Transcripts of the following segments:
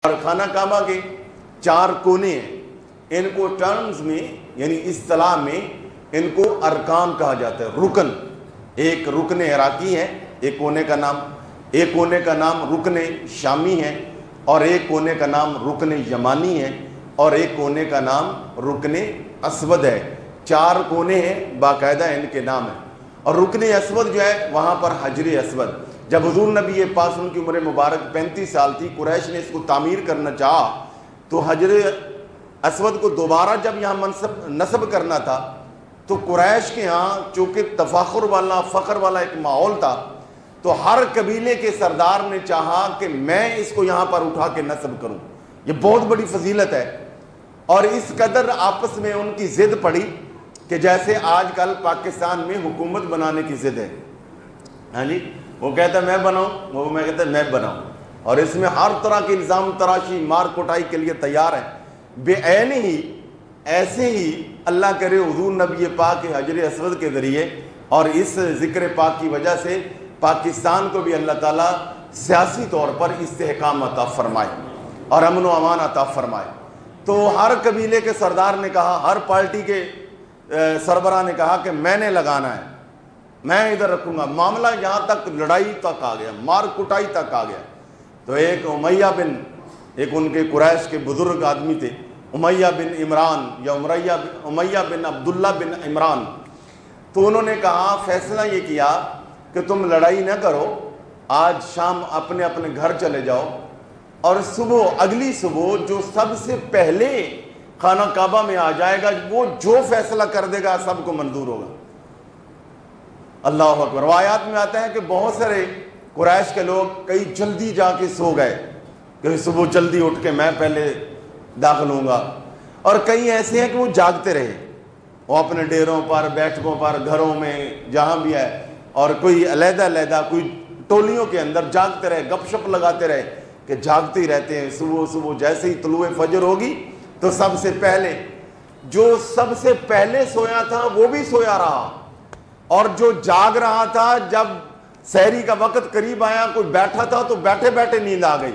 اور خانہ کعبہ کے 4 کونے ہیں، ان کو ٹرمز میں یعنی اصطلاح میں ان کو ارکان کہا جاتا ہے، رکن۔ ایک رکن عراقی ہے، ایک کونے کا نام رکن شامی ہے، اور ایک کونے کا نام رکن یمانی ہے، اور ایک کونے کا نام رکن اسود ہے۔ 4 کونے ہیں، باقاعدہ ان کے نام ہیں۔ اور رکن اسود جو ہے وہاں پر حجر اسود، جب حضور نبی پاک ان کی عمر مبارک 35 سال تھی، قریش نے اس کو تعمیر کرنا چاہا تو حجر اسود کو دوبارہ جب یہاں نصب کرنا تھا تو قریش کے ہاں چونکہ تفاخر والا فخر والا ایک ماحول تھا، تو ہر قبیلے کے سردار نے چاہا کہ میں اس کو یہاں پر اٹھا کے نصب کروں۔ یہ بہت بڑی فضیلت ہے، اور اس قدر آپس میں ان کی ضد پڑی کہ جیسے آج کل پاکستان میں حکومت بنانے کی ضد ہے۔ ہاں جی، وہ کہتا ہے میں بناؤں، وہ میں کہتا ہے میں بناؤں، اور اس میں ہر طرح کی الزام تراشی مار کٹائی کے لیے تیار ہے۔ بے عین ہی ایسے ہی اللہ کرے حضور نبی پاک کے حجر اسود کے ذریعے اور اس ذکر پاک کی وجہ سے پاکستان کو بھی اللہ تعالیٰ سیاسی طور پر استحکام عطا فرمائے اور امن و امان عطا فرمائے۔ تو ہر قبیلے کے سردار نے کہا، ہر پارٹی کے سربراہ نے کہا کہ میں نے لگانا ہے، میں ادھر رکھوں گا۔ معاملہ یہاں تک لڑائی تک آ گیا، مار کٹائی تک آ گیا۔ تو ایک امیہ بن، ایک ان کے قریش کے بزرگ آدمی تھے، امیہ بن عمران یا امیہ بن عبداللہ بن عمران، تو انہوں نے کہا، فیصلہ یہ کیا کہ تم لڑائی نہ کرو، آج شام اپنے اپنے گھر چلے جاؤ، اور صبح اگلی صبح جو سب سے پہلے خانہ کعبہ میں آ جائے گا وہ جو فیصلہ کر دے گا سب کو منظور ہوگا۔ اللہ اکبر۔ روایات میں آتا ہے کہ بہت سارے قریش کے لوگ کئی جلدی جا کے سو گئے کہ صبح جلدی اٹھ کے میں پہلے داخل ہوں گا، اور کئی ایسے ہیں کہ وہ جاگتے رہے، وہ اپنے ڈیروں پر، بیٹھکوں پر، گھروں میں جہاں بھی ہے، اور کوئی علیحدہ کوئی ٹولیوں کے اندر جاگتے رہے، گپ شپ لگاتے رہے کہ جاگتے ہی رہتے ہیں۔ صبح جیسے ہی طلوع فجر ہوگی تو سب سے پہلے جو سب سے پہلے سویا تھا وہ بھی سویا رہا، اور جو جاگ رہا تھا جب سحری کا وقت قریب آیا، کوئی بیٹھا تھا تو بیٹھے بیٹھے نیند آ گئی،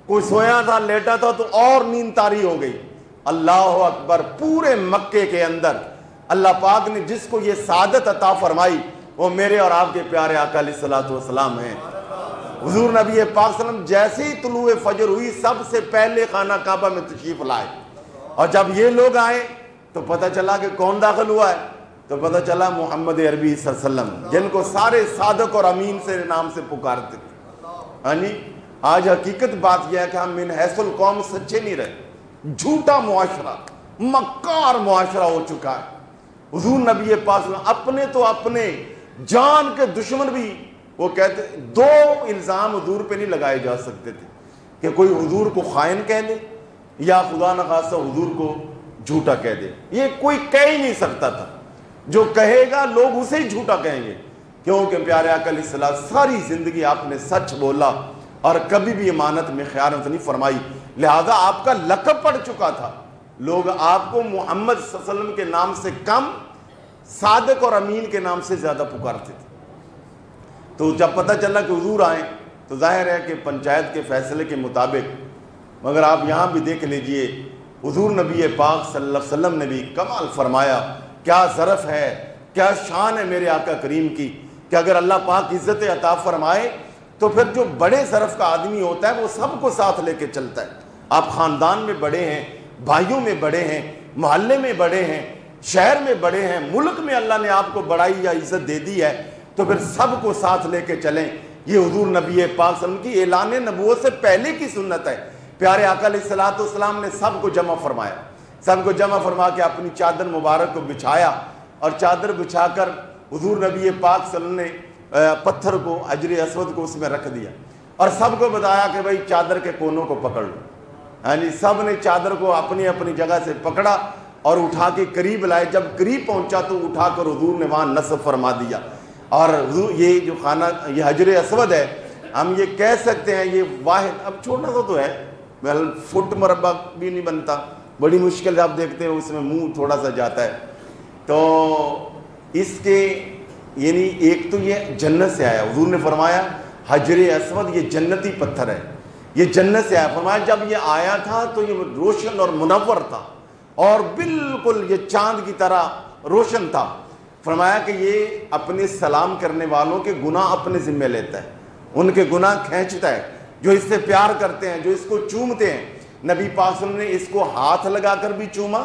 کوئی سویا تھا لیٹا تھا تو اور نیند طاری ہو گئی۔ اللہ اکبر۔ پورے مکے کے اندر اللہ پاک نے جس کو یہ سعادت عطا فرمائی وہ میرے اور آپ کے پیارے آقا علیہ الصلوۃ والسلام ہیں۔ حضور نبی پاک صلی اللہ علیہ وسلم جیسے ہی طلوع فجر ہوئی سب سے پہلے خانہ کعبہ میں تشریف لائے، اور جب یہ لوگ آئے تو پتہ چلا کہ کون داخل ہوا ہے، تو پتہ چلا محمد عربی صلی اللہ علیہ وسلم، جن کو سارے صادق اور امین سے نام سے پکارتے تھے۔ ہاں جی، آج حقیقت بات یہ ہے کہ ہم من حیث القوم سچے نہیں رہے، جھوٹا معاشرہ، مکار معاشرہ ہو چکا ہے۔ حضور نبی پاک صلی اللہ علیہ وسلم اپنے تو اپنے جان کے دشمن بھی، وہ کہتے 2 الزام حضور پہ نہیں لگائے جا سکتے تھے کہ کوئی حضور کو خائن کہہ دے یا خدا نخواستہ حضور کو جھوٹا کہہ دے، یہ کوئی کہہ ہی نہیں سکتا تھا۔ جو کہے گا لوگ اسے ہی جھوٹا کہیں گے، کیونکہ پیارے آقا علیہ السلام ساری زندگی آپ نے سچ بولا اور کبھی بھی امانت میں خیانت نہیں فرمائی، لہذا آپ کا لقب پڑ چکا تھا، لوگ آپ کو محمد صلی اللہ علیہ وسلم کے نام سے کم صادق اور امین کے نام سے زیادہ پکارتے تھے۔ تو جب پتہ چلا کہ حضور آئیں تو ظاہر ہے کہ پنچایت کے فیصلے کے مطابق، مگر آپ یہاں بھی دیکھ لیجئے حضور نبی پاک صلی اللہ علیہ وسلم نے بھی کمال فرمایا۔ کیا ظرف ہے، کیا شان ہے میرے آقا کریم کی کہ اگر اللہ پاک عزت عطا فرمائے تو پھر جو بڑے ظرف کا آدمی ہوتا ہے وہ سب کو ساتھ لے کے چلتا ہے۔ آپ خاندان میں بڑے ہیں، بھائیوں میں بڑے ہیں، محلے میں بڑے ہیں، شہر میں بڑے ہیں، ملک میں اللہ نے آپ کو بڑائی یا عزت دے دی ہے تو پھر سب کو ساتھ لے کے چلیں۔ یہ حضور نبی پاک صلی اللہ علیہ وسلم کی اعلان نبوت سے پہلے کی سنت ہے۔ پیارے آقا علیہ الصلوۃ والسلام نے سب کو جمع فرمایا، سب کو جمع فرما کے اپنی چادر مبارک کو بچھایا، اور چادر بچھا کر حضور نبی پاک صلی اللہ علیہ وسلم نے پتھر کو، حجر اسود کو اس میں رکھ دیا، اور سب کو بتایا کہ بھائی چادر کے کونوں کو پکڑ لو۔ ہاں جی، سب نے چادر کو اپنی اپنی جگہ سے پکڑا اور اٹھا کے قریب لائے۔ جب قریب پہنچا تو اٹھا کر حضور نے وہاں نصب فرما دیا۔ اور یہ جو خانہ، یہ حجر اسود ہے، ہم یہ کہہ سکتے ہیں یہ واحد، اب چھوٹا سا تو ہے، فٹ مربع بھی نہیں بنتا، بڑی مشکل سے آپ دیکھتے ہیں اس میں منہ تھوڑا سا جاتا ہے، تو اس کے یعنی ایک تو یہ جنت سے آیا، حضور نے فرمایا حجر اسود یہ جنتی پتھر ہے، یہ جنت سے آیا. فرمایا جب یہ آیا تھا تو یہ روشن اور منور تھا اور بالکل یہ چاند کی طرح روشن تھا. فرمایا کہ یہ اپنے سلام کرنے والوں کے گناہ اپنے ذمہ لیتا ہے, ان کے گناہ کھینچتا ہے, جو اس سے پیار کرتے ہیں, جو اس کو چومتے ہیں. نبی پاک صلی اللہ علیہ وسلم نے اس کو ہاتھ لگا کر بھی چوما,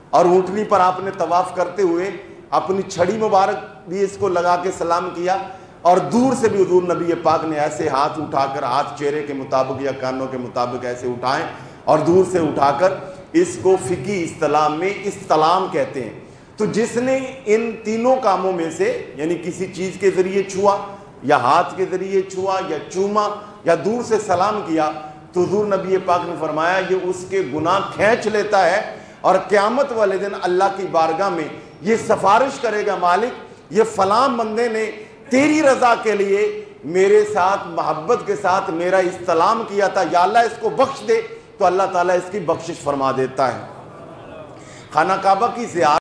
اور اونٹنی پر آپ نے طواف کرتے ہوئے اپنی چھڑی مبارک بھی اس کو لگا کے سلام کیا, اور دور سے بھی حضور نبی پاک نے ایسے ہاتھ اٹھا کر, ہاتھ چہرے کے مطابق یا کانوں کے مطابق ایسے اٹھائیں اور دور سے اٹھا کر, اس کو فقہی اصطلاح میں استلام کہتے ہیں. تو جس نے ان تینوں کاموں میں سے, یعنی کسی چیز کے ذریعے چھوا یا ہاتھ کے ذریعے چھوا یا چوما یا دور سے سلام کیا, تو حضور نبی پاک نے فرمایا یہ اس کے گناہ کھینچ لیتا ہے, اور قیامت والے دن اللہ کی بارگاہ میں یہ سفارش کرے گا, مالک یہ فلاں بندے نے تیری رضا کے لیے میرے ساتھ محبت کے ساتھ میرا استلام کیا تھا, یا اللہ اس کو بخش دے. تو اللہ تعالیٰ اس کی بخشش فرما دیتا ہے. خانہ کعبہ کی زیارت